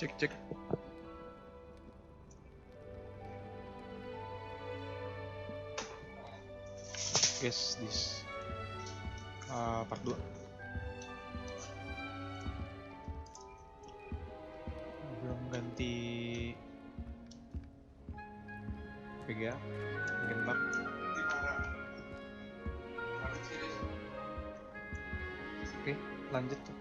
Cek. Guys, this part 2. Belum ganti PGA, mungkin ntar. Oke, lanjut tuh.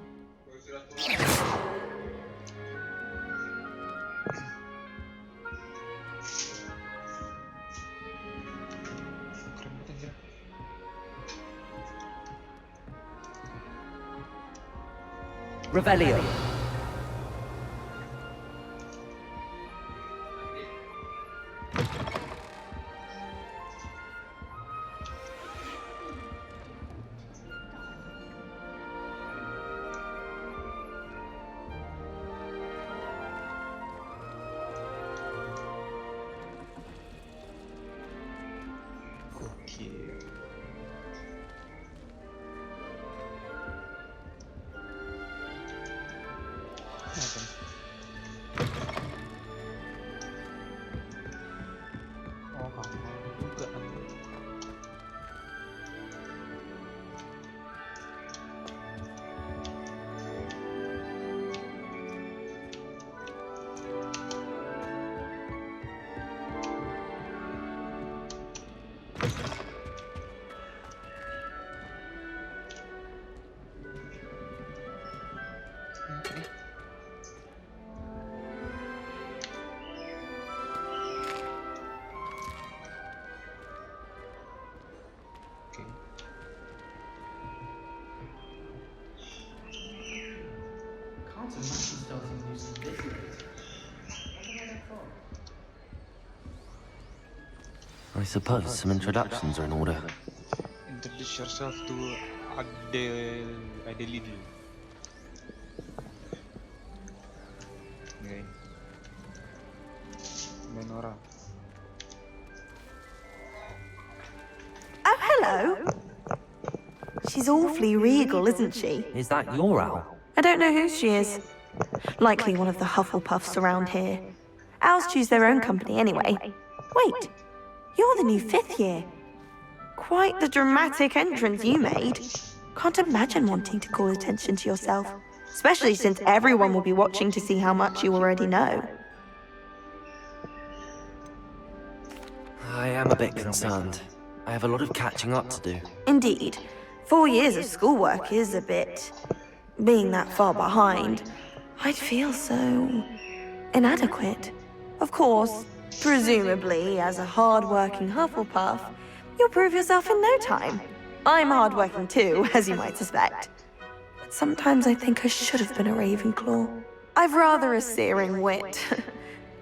Revelio. I suppose some introductions are in order. Introduce yourself to Adeline. Okay. Menora. Oh, hello. She's awfully regal, isn't she? Is that your owl? I don't know who she is. Likely one of the Hufflepuffs around here. Owls choose their own company anyway. Wait, you're the new 5th year. Quite the dramatic entrance you made. Can't imagine wanting to call attention to yourself, especially since everyone will be watching to see how much you already know. I am a bit concerned. I have a lot of catching up to do. Indeed. 4 years of schoolwork is a bit... Being that far behind, I'd feel so... inadequate. Of course, presumably, as a hard-working Hufflepuff, you'll prove yourself in no time. I'm hard-working too, as you might suspect. But sometimes I think I should have been a Ravenclaw. I've rather a searing wit.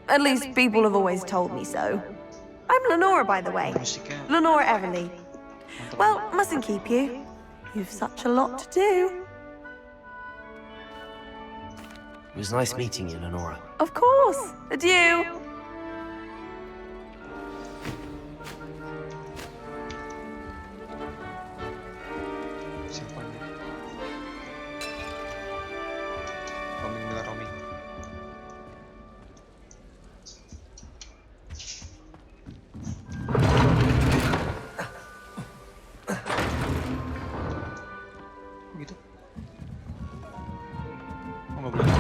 At least people have always told me so. I'm Lenora, by the way. Lenora Everly. Well, mustn't keep you. You've such a lot to do. It was nice meeting you, Lenora. Of course. Adieu. Siapa nih? Roaming. Gitu. Oh, nggak boleh.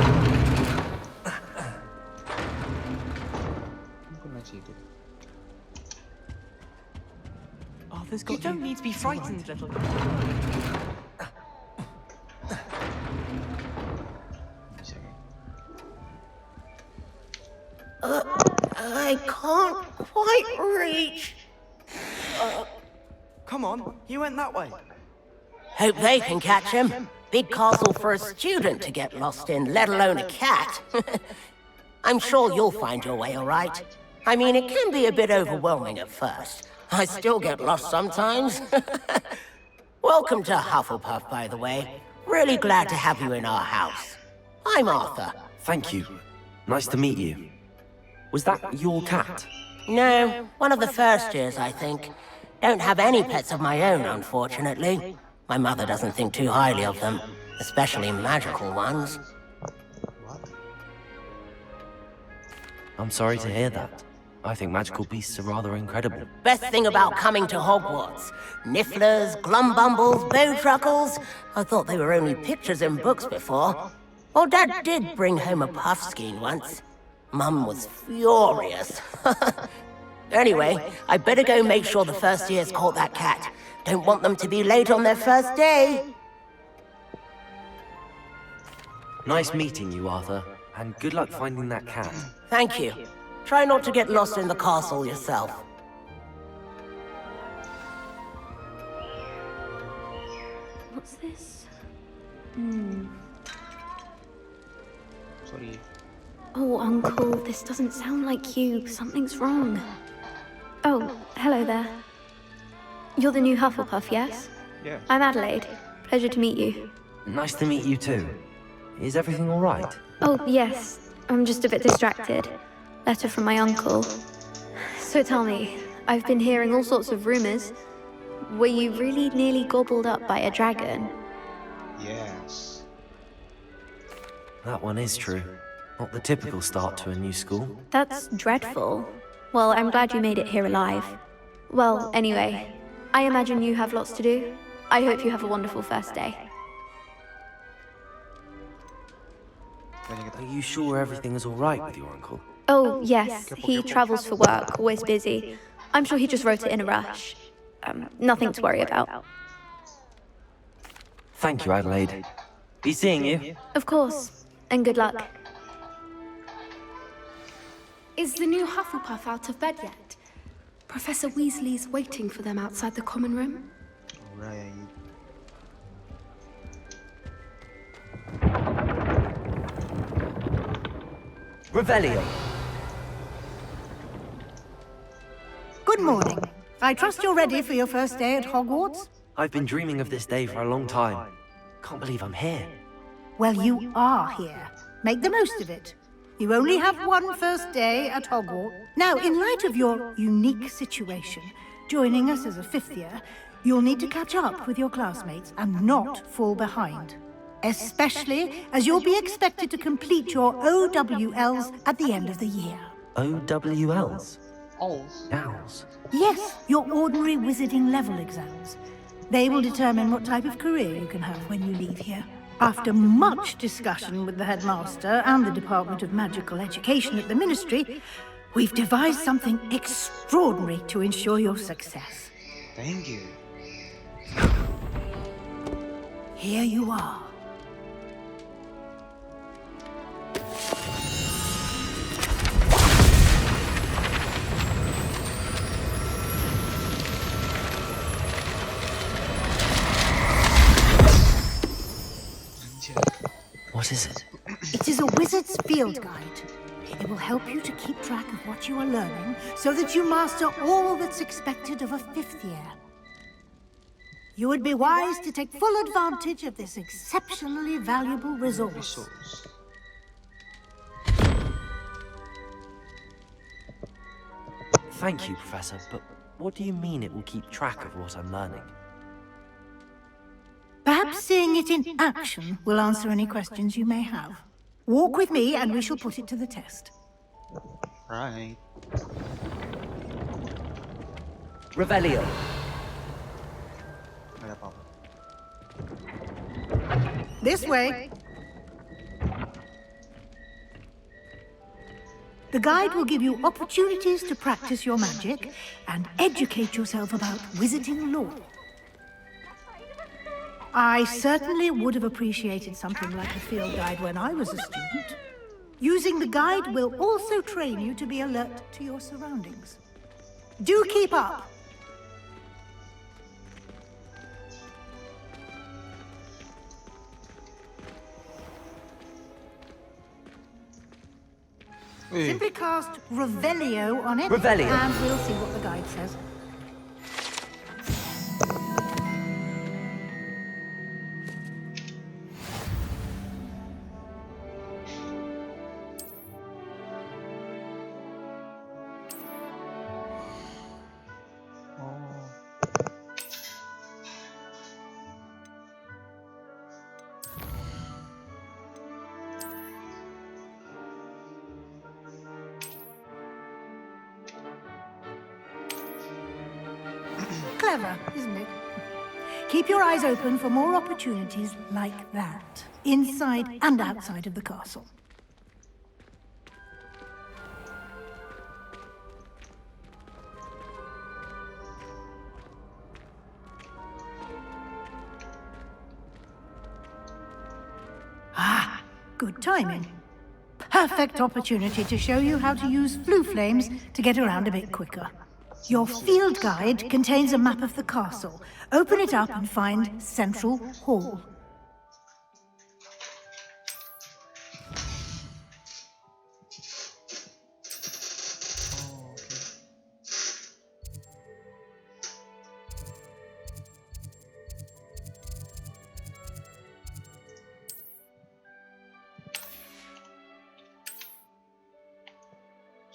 You don't need to be frightened, little girl. I can't quite reach. Come on, you went that way. Hope they can catch him. Big castle for a student to get lost in, let alone a cat. I'm sure you'll find your way all right. I mean, it can be a bit overwhelming at first. I still get lost sometimes. Welcome to Hufflepuff, by the way. Really glad to have you in our house. I'm Arthur. Thank you. Nice to meet you. Was that your cat? No, one of the first years, I think. Don't have any pets of my own, unfortunately. My mother doesn't think too highly of them, especially magical ones. I'm sorry to hear that. I think magical beasts are rather incredible. Best thing about coming to Hogwarts. Nifflers, glumbumbles, bowtruckles. I thought they were only pictures in books before. Oh, Dad did bring home a puffskein once. Mum was furious. Anyway, I better go make sure the first years caught that cat. Don't want them to be late on their first day. Nice meeting you, Arthur. And good luck finding that cat. Thank you. Try not to get lost in the castle yourself. What's this? Sorry. Oh, Uncle, this doesn't sound like you. Something's wrong. Oh, hello there. You're the new Hufflepuff, yes? Yes. I'm Adelaide. Pleasure to meet you. Nice to meet you too. Is everything all right? Oh, yes. I'm just a bit distracted. Letter from my uncle. So tell me, I've been hearing all sorts of rumors. Were you really nearly gobbled up by a dragon? Yes. That one is true. Not the typical start to a new school. That's dreadful. Well, I'm glad you made it here alive. Well, anyway, I imagine you have lots to do. I hope you have a wonderful first day. Are you sure everything is all right with your uncle? Oh, yes, he travels for work, always busy. I'm sure he just wrote it in a rush. Nothing to worry about. Thank you, Adelaide. Be seeing you. Of course, and good luck. Is the new Hufflepuff out of bed yet? Professor Weasley's waiting for them outside the common room. Alright. Revelio. Good morning. I trust you're ready for your first day at Hogwarts? I've been dreaming of this day for a long time. Can't believe I'm here. Well, you are here. Make the most of it. You only have one first day at Hogwarts. Now, in light of your unique situation, joining us as a fifth year, you'll need to catch up with your classmates and not fall behind. Especially as you'll be expected to complete your OWLs at the end of the year. OWLs? Owls. Owls. Yes, your ordinary wizarding level exams. They will determine what type of career you can have when you leave here. After much discussion with the headmaster and the Department of Magical Education at the Ministry, we've devised something extraordinary to ensure your success. Thank you. Here you are. What is it? It is a wizard's field guide. It will help you to keep track of what you are learning so that you master all that's expected of a fifth year. You would be wise to take full advantage of this exceptionally valuable resource. Thank you, Professor, but what do you mean it will keep track of what I'm learning? Perhaps seeing it in action will answer any questions you may have. Walk with me and we shall put it to the test. Right. Revelio. Ada apa-apa. This way. The guide will give you opportunities to practice your magic and educate yourself about wizarding lore. I certainly would have appreciated something like a field guide when I was a student. Using the guide will also train you to be alert to your surroundings. Do keep up! Simply cast Revelio on it, Revelio. and we'll see what the guide says. clever, isn't it? Keep your eyes open for more opportunities like that, inside and outside of the castle. Ah, good timing. Perfect opportunity to show you how to use flue flames to get around a bit quicker. Your field guide contains a map of the castle. Open it up and find Central Hall.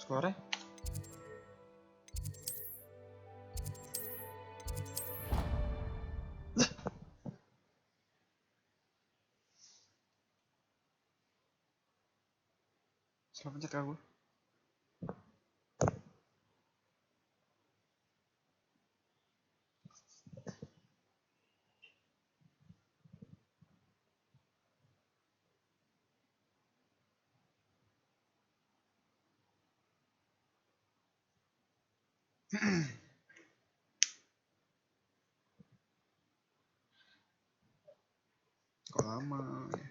Oh, okay. Score? Salah pencet aku. Kok lama ya?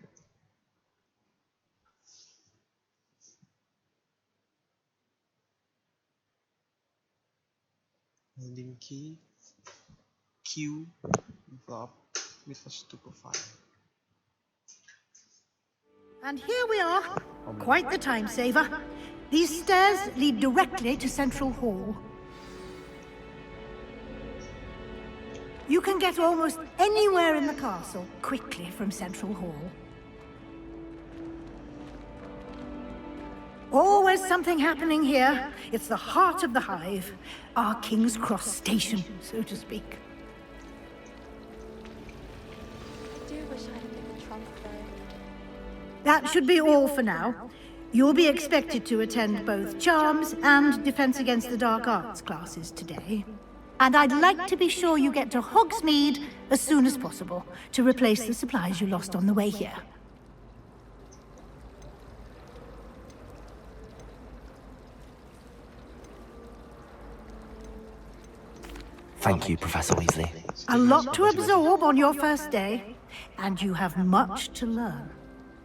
Holding key Q flop with a stupefy. And here we are. Quite the time saver. These stairs lead directly to Central Hall. You can get almost anywhere in the castle quickly from Central Hall. Always something happening here. It's the heart of the hive. Our King's Cross station, so to speak. I do wish I had been the trunk though. That should be all for now. You'll be expected to attend both Charms and Defense Against the Dark Arts classes today. And I'd like to be sure you get to Hogsmeade as soon as possible to replace the supplies you lost on the way here. Thank you, Professor Weasley. A lot to absorb on your first day, and you have much to learn.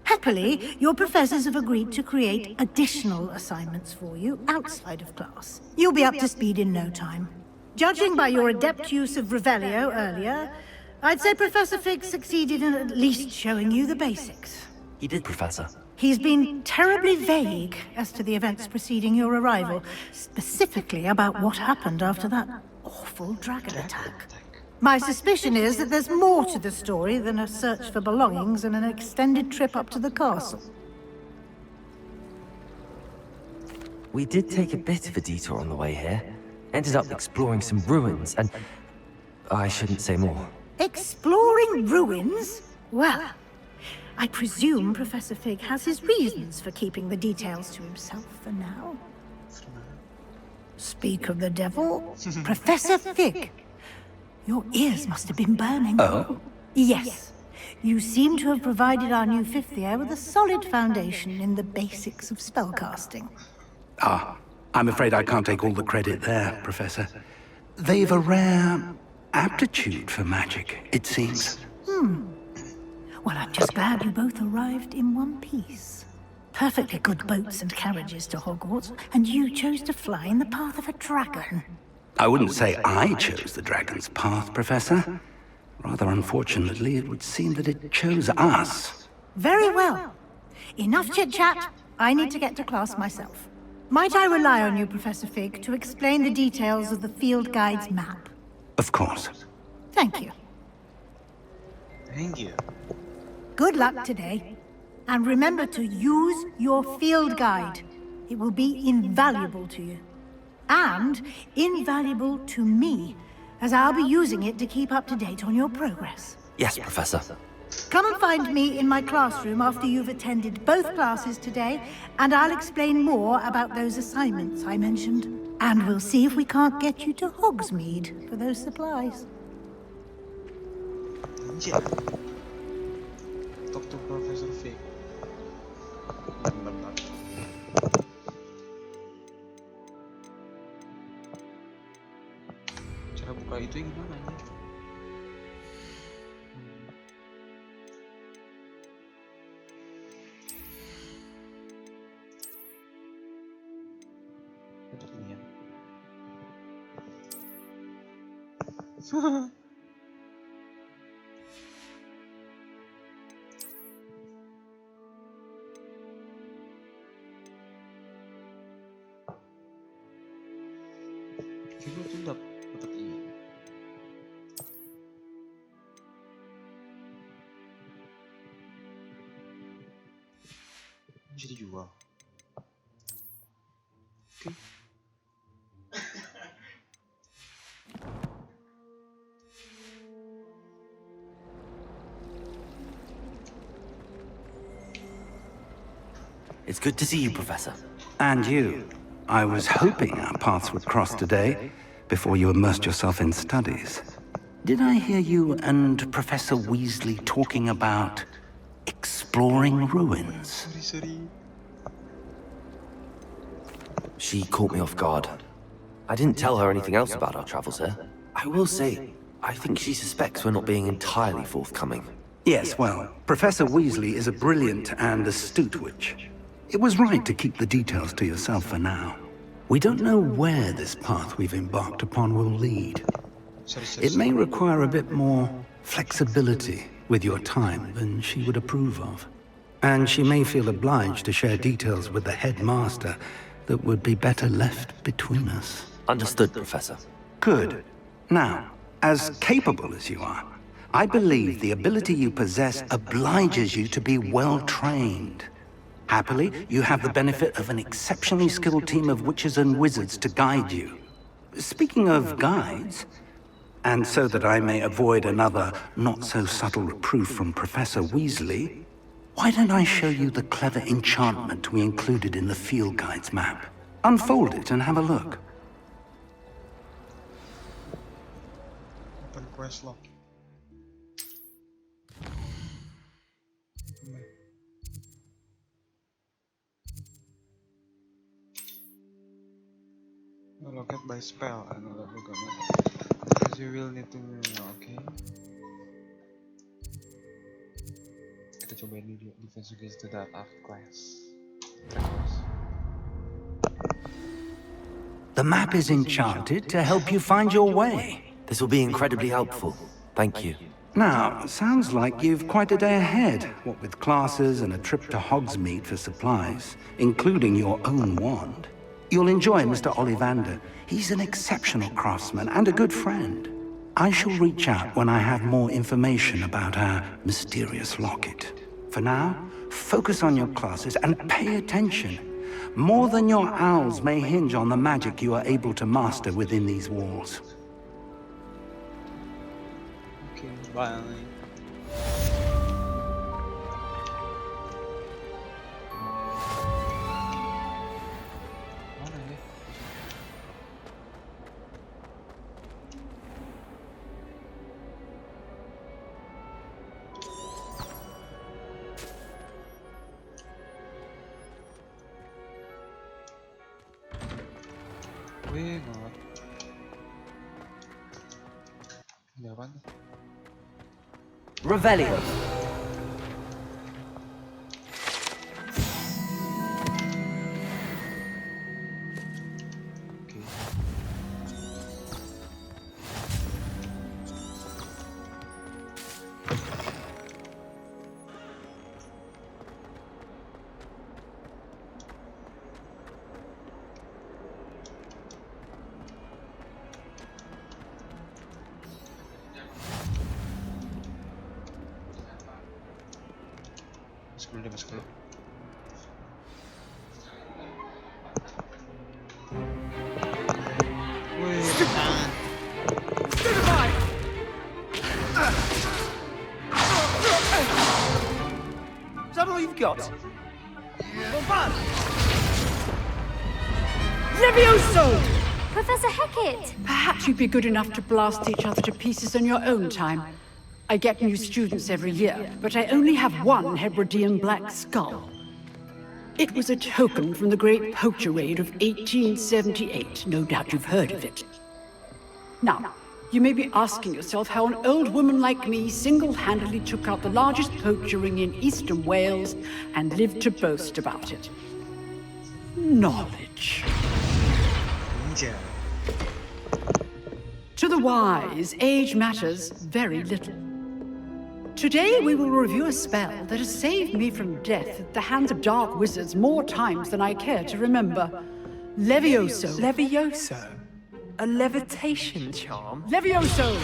Happily, your professors have agreed to create additional assignments for you outside of class. You'll be up to speed in no time. Judging by your adept use of Revelio earlier, I'd say Professor Fig succeeded in at least showing you the basics. He did, Professor. He's been terribly vague as to the events preceding your arrival, specifically about what happened after that awful dragon attack. My suspicion is that there's more to the story than a search for belongings and an extended trip up to the castle. We did take a bit of a detour on the way here. Ended up exploring some ruins, and I shouldn't say more. Exploring ruins? Well, I presume Professor Fig has his reasons for keeping the details to himself for now. Speak of the devil, Professor Fig. Your ears must have been burning. Oh? Yes. You seem to have provided our new fifth year with a solid foundation in the basics of spellcasting. Ah, I'm afraid I can't take all the credit there, Professor. They've a rare aptitude for magic, it seems. Well, I'm just glad you both arrived in one piece. Perfectly good boats and carriages to Hogwarts, and you chose to fly in the path of a dragon. I wouldn't say I chose the dragon's path, Professor. Rather unfortunately, it would seem that it chose us. Very well. Enough chit-chat. I need to get to class myself. Might I rely on you, Professor Fig, to explain the details of the field guide's map? Of course. Thank you. Thank you. Good luck today. And remember to use your field guide. It will be invaluable to you. And invaluable to me, as I'll be using it to keep up to date on your progress. Yes, Professor. Come and find me in my classroom after you've attended both classes today, and I'll explain more about those assignments I mentioned. And we'll see if we can't get you to Hogsmeade for those supplies. Anjir. Talk to Professor Fig. Bentar. Cara buka itu gimana anjir? Ini ya. Kayaknya tuh dapat ini. Bisa dijual. Oke. It's good to see you, Professor. And you. I was hoping our paths would cross today, before you immersed yourself in studies. Did I hear you and Professor Weasley talking about exploring ruins? Sorry. She caught me off guard. I didn't tell her anything else about our travels here. I will say, I think she suspects we're not being entirely forthcoming. Yes, well, Professor Weasley is a brilliant and astute witch. It was right to keep the details to yourself for now. We don't know where this path we've embarked upon will lead. It may require a bit more flexibility with your time than she would approve of. And she may feel obliged to share details with the headmaster that would be better left between us. Understood, Professor. Good. Now, as capable as you are, I believe the ability you possess obliges you to be well trained. Happily, you have the benefit of an exceptionally skilled team of witches and wizards to guide you. Speaking of guides, and so that I may avoid another not-so-subtle reproof from Professor Weasley, why don't I show you the clever enchantment we included in the field guide's map? Unfold it and have a look. Open quest log. Locate by spell another book because you will need to okay. Kita cobain dulu defense against the dark art class. The map is enchanted to help you find your way. This will be incredibly helpful. Thank you. Now, sounds like you've quite a day ahead, what with classes and a trip to Hogsmeade for supplies, including your own wand. You'll enjoy Mr. Ollivander. He's an exceptional craftsman and a good friend. I shall reach out when I have more information about our mysterious locket. For now, focus on your classes and pay attention. More than your owls may hinge on the magic you are able to master within these walls. Okay, bye. Wih, malah. Ini apaan tuh? Revelio. Oke. Masuk dulu. Wih, tangan. Is that all you've got? Levioso! Professor Hackett! Perhaps you'd be good enough to blast each other to pieces in your own time. I get new students every year, but I only have one Hebridean black skull. It was a token from the Great Poacher Raid of 1878. No doubt you've heard of it. Now, you may be asking yourself how an old woman like me single-handedly took out the largest poacher ring in eastern Wales and lived to boast about it. Knowledge. Ninja. To the wise, age matters very little. Today we will review a spell that has saved me from death at the hands of dark wizards more times than I care to remember. Levioso. Levioso? A levitation charm? Levioso!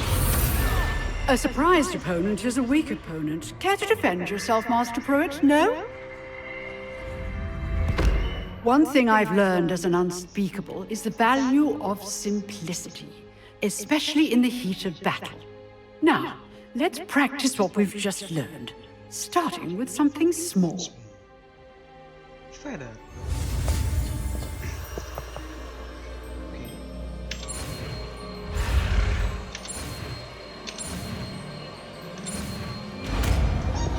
A surprised opponent is a weak opponent. Care to defend yourself, Master Pruitt? No? One thing I've learned as an unspeakable is the value of simplicity, especially in the heat of battle. Now, let's practice what we've just learned, starting with something small. Feather.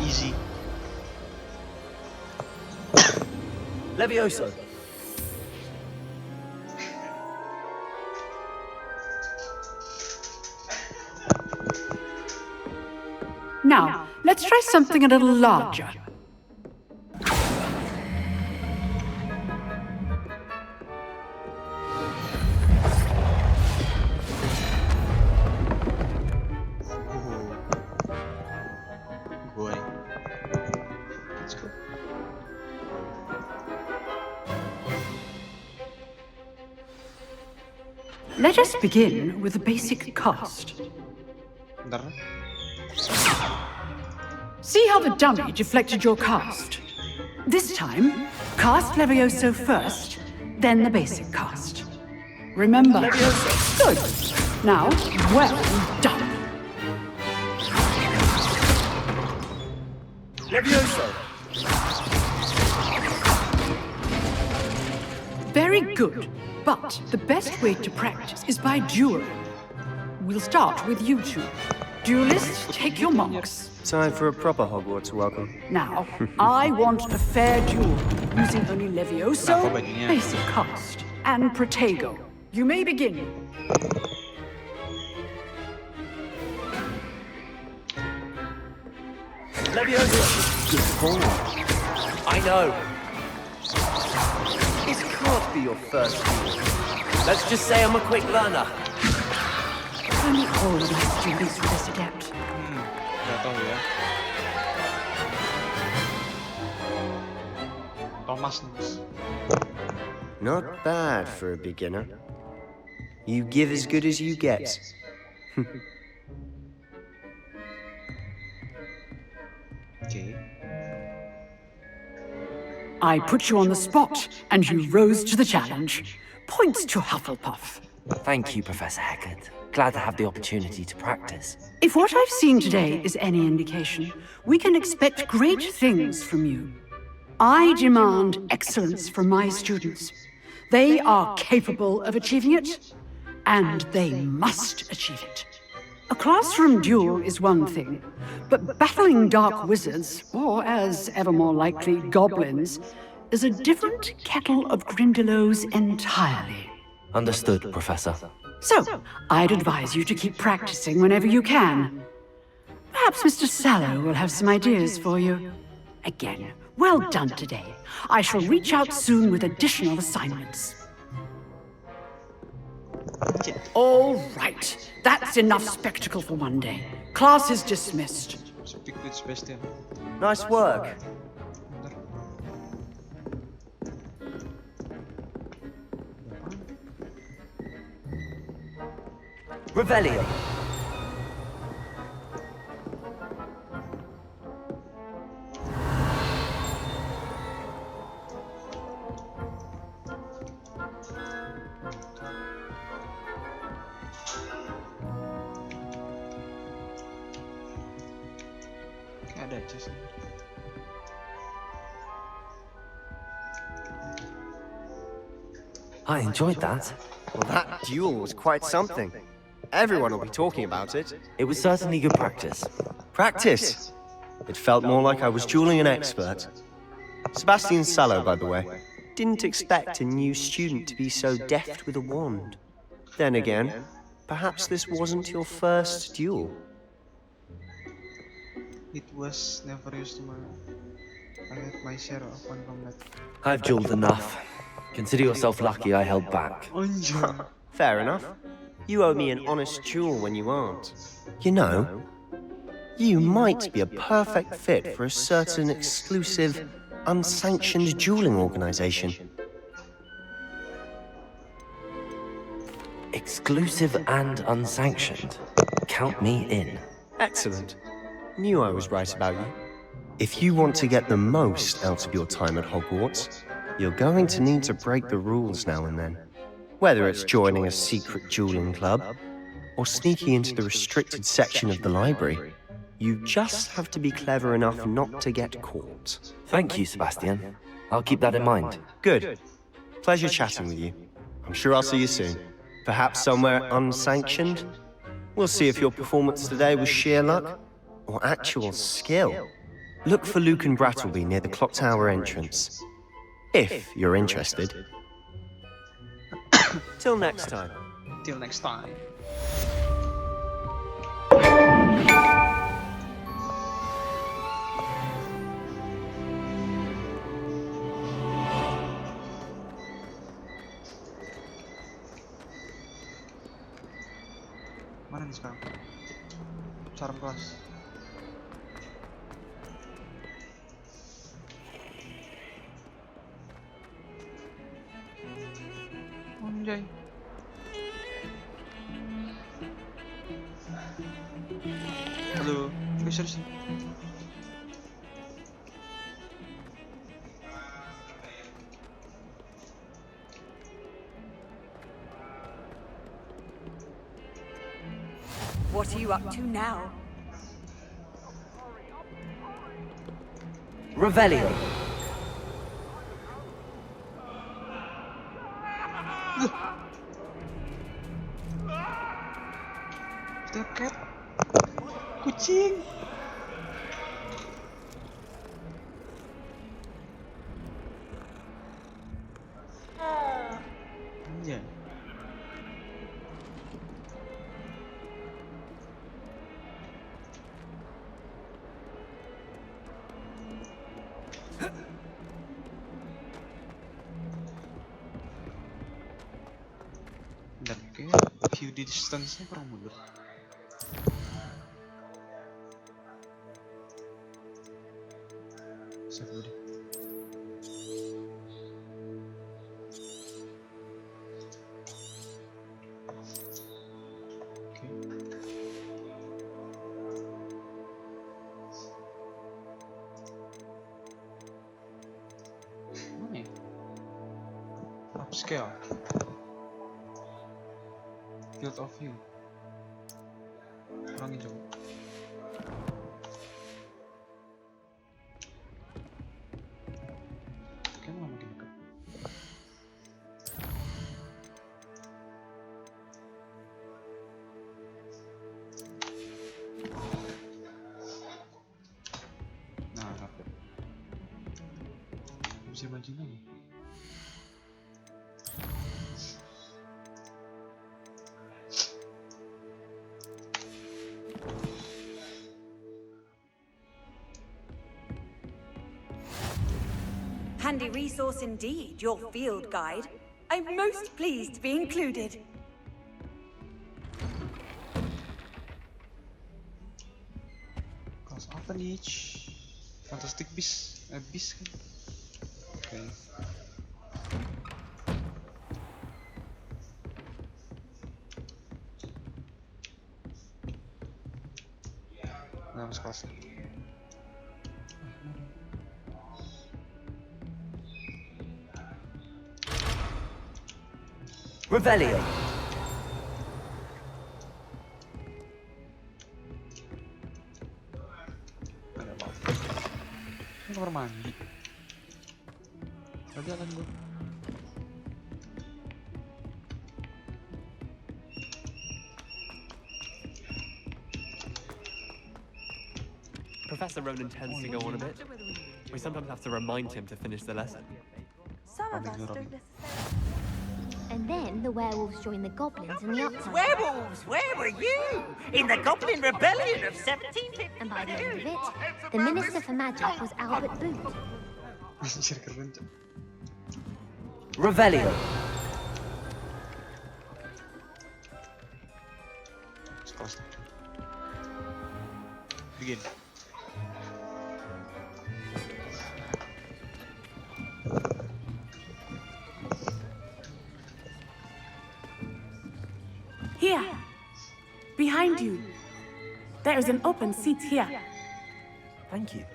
Easy. Levioso. Now, let's try something a little larger. Boy. Let's go. Let us begin with the basic cast. Bentar. See how the dummy deflected your cast? This time, cast Levioso first, then the basic cast. Remember. Levioso. Good. Now, well done. Levioso. Very good. But the best way to practice is by dueling. We'll start with you two. Duelists, take your marks. Time for a proper Hogwarts welcome. Now, I want a fair duel, using only Levioso, Kenapa bajunya? basic cast, and Protego. You may begin. Levioso. Good call. I know. This can't be your first duel. Let's just say I'm a quick learner. Only all of my students with this adept. Gak tahu ya. Thomas. Not bad for a beginner. You give as good as you get. Okay. I put you on the spot, and you rose to the challenge. Points to Hufflepuff. Thank you, Professor Hackett. Glad to have the opportunity to practice. If what I've seen today is any indication, we can expect great things from you. I demand excellence from my students. They are capable of achieving it, and they must achieve it. A classroom duel is one thing, but battling dark wizards, or as ever more likely, goblins, is a different kettle of Grindylows entirely. Understood, Professor. So, I'd advise you to keep practicing whenever you can. Perhaps Mr. Sallow will have some ideas for you. Again, well done today. I shall reach out soon with additional assignments. All right, that's enough spectacle for one day. Class is dismissed. Speak with Sebastian. Nice work. Revelio. Kayak ada chest. I enjoyed that. Well, that duel was quite something. Everyone will be talking about it. It was certainly good practice. Practice? It felt more like I was dueling an expert. Sebastian Sallow, by the way. Didn't expect a new student to be so deft with a wand. Then again, perhaps this wasn't your first duel. It was never used to my. I had my share of fun combat. I've dueled enough. Consider yourself lucky I held back. Anjay. Fair enough. You owe me an honest duel when you aren't. You know, you might be a perfect fit for a certain exclusive, unsanctioned dueling organization. Exclusive and unsanctioned. Count me in. Excellent. Knew I was right about you. If you want to get the most out of your time at Hogwarts, you're going to need to break the rules now and then. Whether it's joining a secret dueling club, or sneaking into the restricted section of the library, you just have to be clever enough not to get caught. Thank you, Sebastian. I'll keep that in mind. Good. Pleasure chatting with you. I'm sure I'll see you soon. Perhaps somewhere unsanctioned? We'll see if your performance today was sheer luck or actual skill. Look for Luke and Brattleby near the clock tower entrance. If you're interested. Till next time. Till next time. Mana nih sekarang? Sarang kelas. Anjay. Halo, serius nih. What are you up to now? Revelio. Step cat. Kucing. Anjay. Dan kayak view di distance-nya kurang mundur. Save dulu deh. Oke. Mana ya? Upscale. Field of view. Kurangin coba. Kayaknya malah makin dekat. Nah, dapet. Bisa maju lagi. Handy resource indeed, your field guide. I'm most pleased to be included. Kelas apa nih? Fantastic Beasts, Beast kan? Oke. Nah, masuk kelas. Revelio. Ada apa? Ini kamar mandi. Tadi akan gue. Professor Ronan tends to go on a bit. We sometimes have to remind him to finish the lesson. Some of us don't necessarily. And then the werewolves join the goblins in the upside. Werewolves, where were you? In the Goblin Rebellion of 1750. And by the end of it, the Minister for Magic was Albert Boot. Anjir keren Cok. Revelio. Sekelas. Begin. Here, behind you. There is an open seat here. Thank you.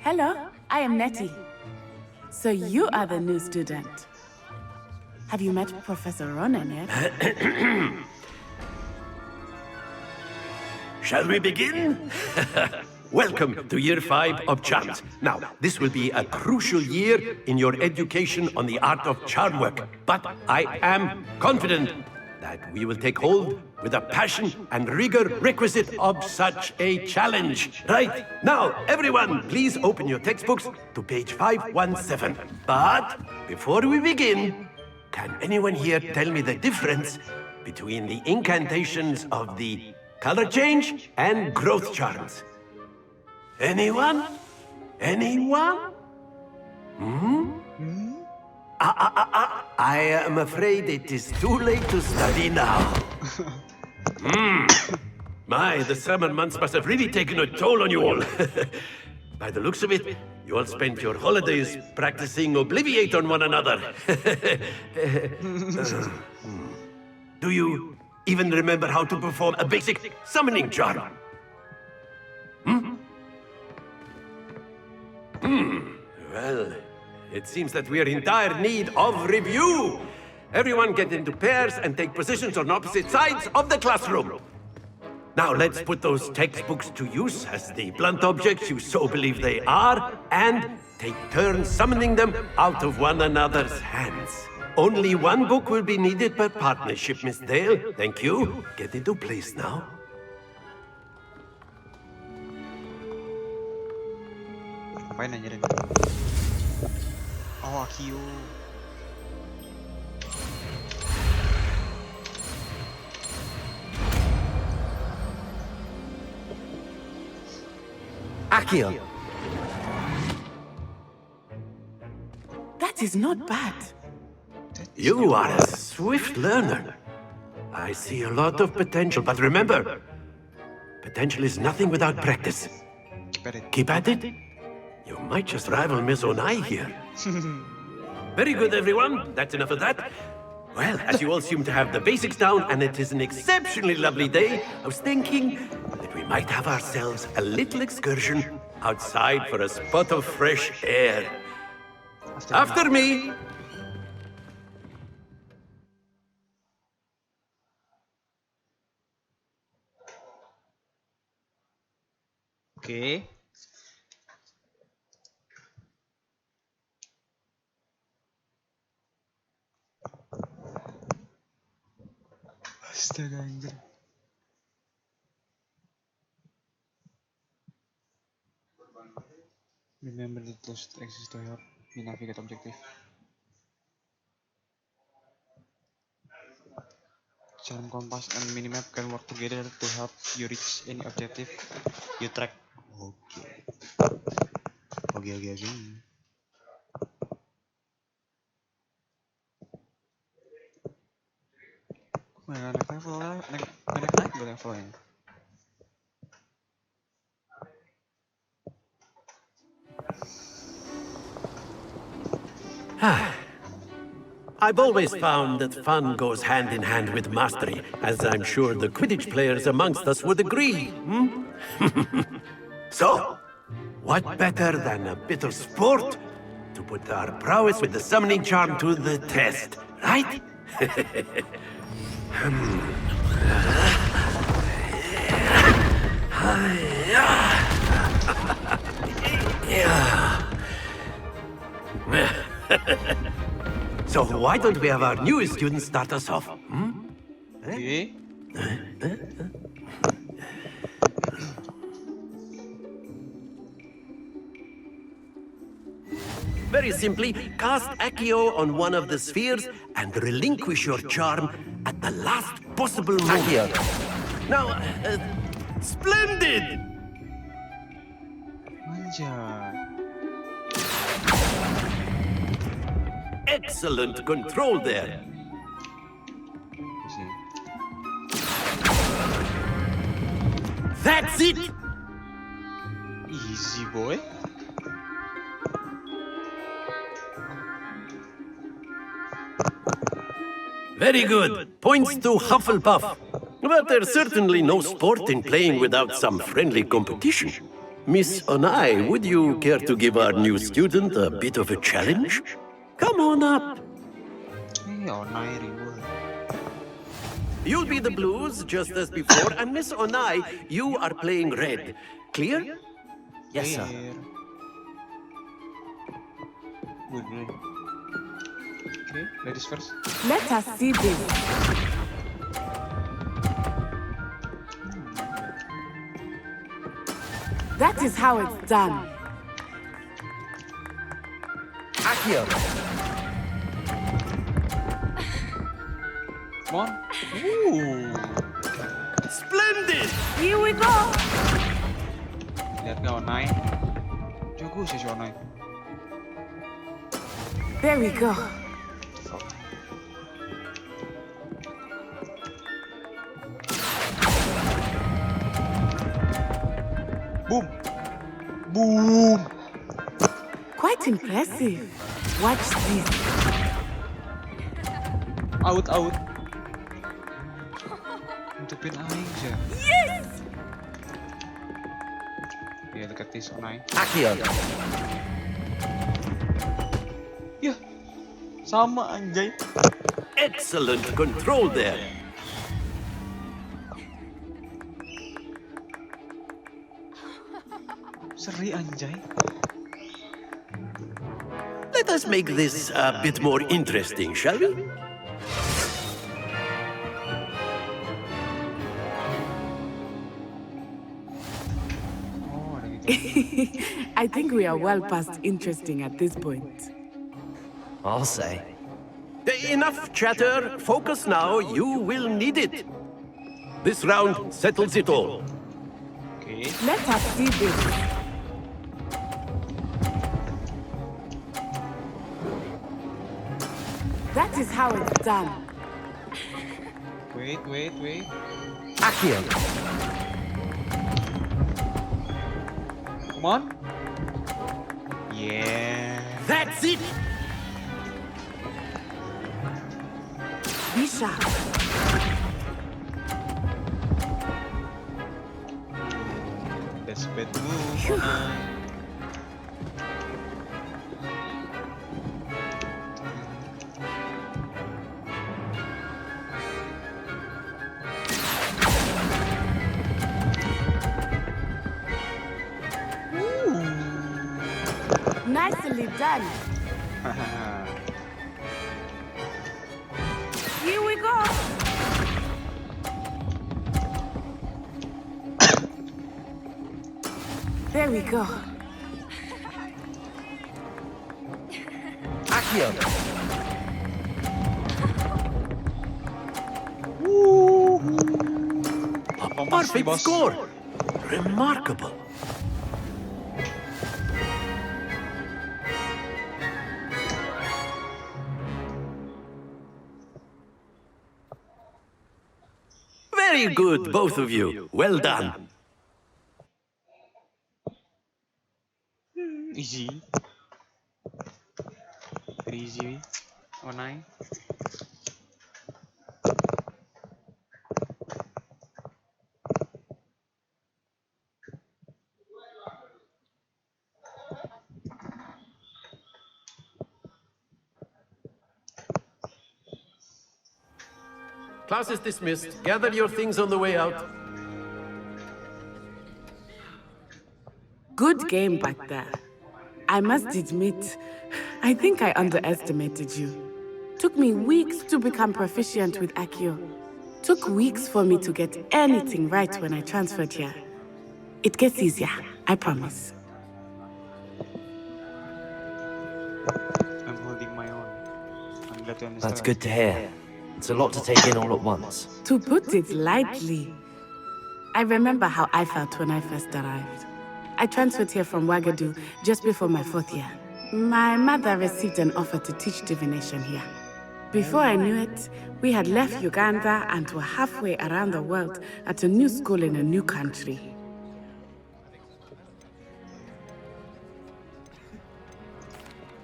Hello, I am Nettie. So you are the new student. Have you met Professor Ronan yet? Shall we begin? Welcome to Year 5 of Charms. Now, this will be a crucial year in your education on the art of charm work. But I am confident that we will take hold with the passion and rigor requisite of such a challenge. Right, now, everyone, please open your textbooks to page 517. But before we begin, can anyone here tell me the difference between the incantations of the color change and growth charms? Anyone? Anyone? I am afraid it is too late to study now. My, the summer months must have really taken a toll on you all. By the looks of it, you all spent your holidays practicing Obliviate on one another. Do you even remember how to perform a basic summoning charm? Well, it seems that we are in dire need of review. Everyone get into pairs and take positions on opposite sides of the classroom. Now let's put those textbooks to use as the blunt objects you so believe they are, and take turns summoning them out of one another's hands. Only one book will be needed per partnership, Miss Dale. Thank you. Get into place now. Ngapain anjirin? Oh, Akio. Akio. That is not bad. You are a swift learner. I see a lot of potential, but remember, potential is nothing without practice. Keep at it. You might just rival Miss Onai here. Very good, everyone. That's enough of that. Well, as you all seem to have the basics down, and it is an exceptionally lovely day, I was thinking that we might have ourselves a little excursion outside for a spot of fresh air. After me! Oke. Astaga anjir. Remember the tools that exist to help you navigate objective. Charm compass and minimap can work together to help you reach any objective you track. Oke. Naik gue levelnya. I've always found that fun goes hand in hand with mastery, as I'm sure the Quidditch players amongst us would agree. So, what better than a bit of sport to put our prowess with the summoning charm to the test, right? So why don't we have our newest student start us off? Okay. Very simply, cast Accio on one of the spheres and relinquish your charm at the last possible moment. Accio. Now, splendid! Anjay. Excellent control there. Sini. That's it! Easy boy. Very good. Points to Hufflepuff. But there's certainly no sport in playing without some friendly competition. Miss Onai, would you care to give our new student a bit of a challenge? Come on up. Onai reward. You'll be the blues, just as before, and Miss Onai, you are playing red. Clear? Yes, sir. Good, good. Okay, ladies first. Let us see this. That is how it's done. Accio. Come on. Ooh. Splendid! Here we go. Lihat nggak Onai? Jago sih si Onai. There we go. Boom. Boom. Quite impressive. Watch this. Out, out. Nutupin aing siya. Yes! Yeah, look at this Onai. Accio. Yah. Sama anjay. Excellent control there. Seri anjay. Let us make this a bit more interesting, shall we? Oh, ada gitu. I think we are well past interesting at this point. I'll say. Enough chatter. Focus now. You will need it. This round settles it all. Okay. Let us see this. That is how it's done. Wait, wait, wait. Accio. Come on. Yeah. That's it! Be sharp. That's bad move, Onai. Nicely done. Here we go. There we go. Accio. A perfect score! Remarkable. Very good, both of you. Well done. Easy. Very easy. Onai. Class is dismissed. Gather your things on the way out. Good game back there. I must admit, I think I underestimated you. Took me weeks to become proficient with Accio. Took weeks for me to get anything right when I transferred here. It gets easier, I promise. Glad to That's understand. good to hear. It's a lot to take in all at once. To put it lightly, I remember how I felt when I first arrived. I transferred here from Wagadu just before my 4th year. My mother received an offer to teach divination here. Before I knew it, we had left Uganda and were halfway around the world at a new school in a new country.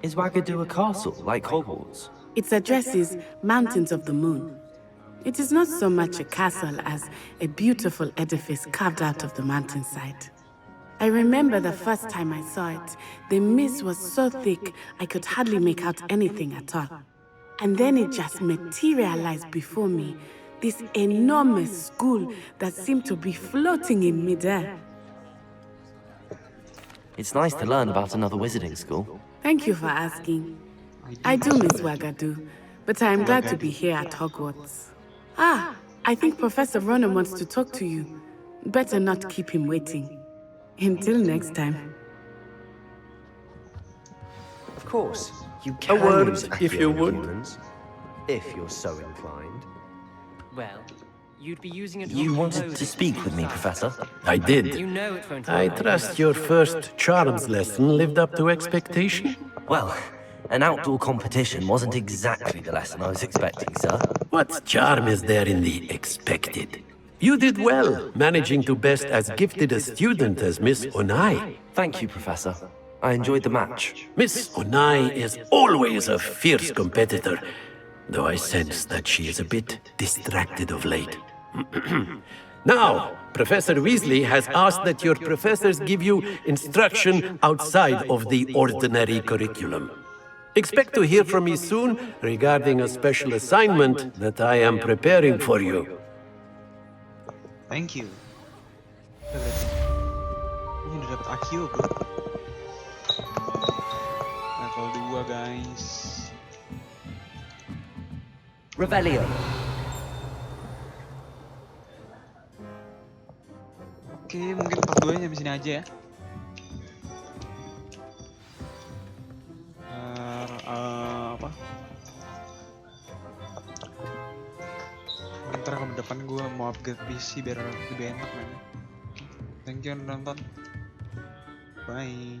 Is Wagadu a castle, like Hogwarts? Its address is Mountains of the Moon. It is not so much a castle as a beautiful edifice carved out of the mountainside. I remember the first time I saw it, the mist was so thick I could hardly make out anything at all. And then it just materialized before me, this enormous school that seemed to be floating in midair. It's nice to learn about another wizarding school. Thank you for asking. I do miss Wagadu, but I am glad to be here at Hogwarts. Ah, I think Professor Ronan wants to talk to you. Better not keep him waiting. Until next time. Of course, you can word, use if you Accio would. humans, if you're so inclined. Well, you'd be using it. You wanted to speak with me, Professor? I did. You know it won't. I trust your first charms lesson lived up to expectation. Well, an outdoor competition wasn't exactly the lesson I was expecting, sir. What charm is there in the expected? You did well, managing to best as gifted a student as Miss Onai. Thank you, Professor. I enjoyed the match. Miss Onai is always a fierce competitor, though I sense that she is a bit distracted of late. Now, Professor Weasley has asked that your professors give you instruction outside of the ordinary curriculum. Expect to hear from me soon regarding a special assignment that I am preparing for you. Thank you. Ini udah dapat Accio, bro. Level 2, guys. Revelio. Oke, mungkin part 2 nya di sini aja ya. Apa? Ntar ke depan gue mau upgrade PC biar lebih enak, man. Thank you udah nonton. Bye.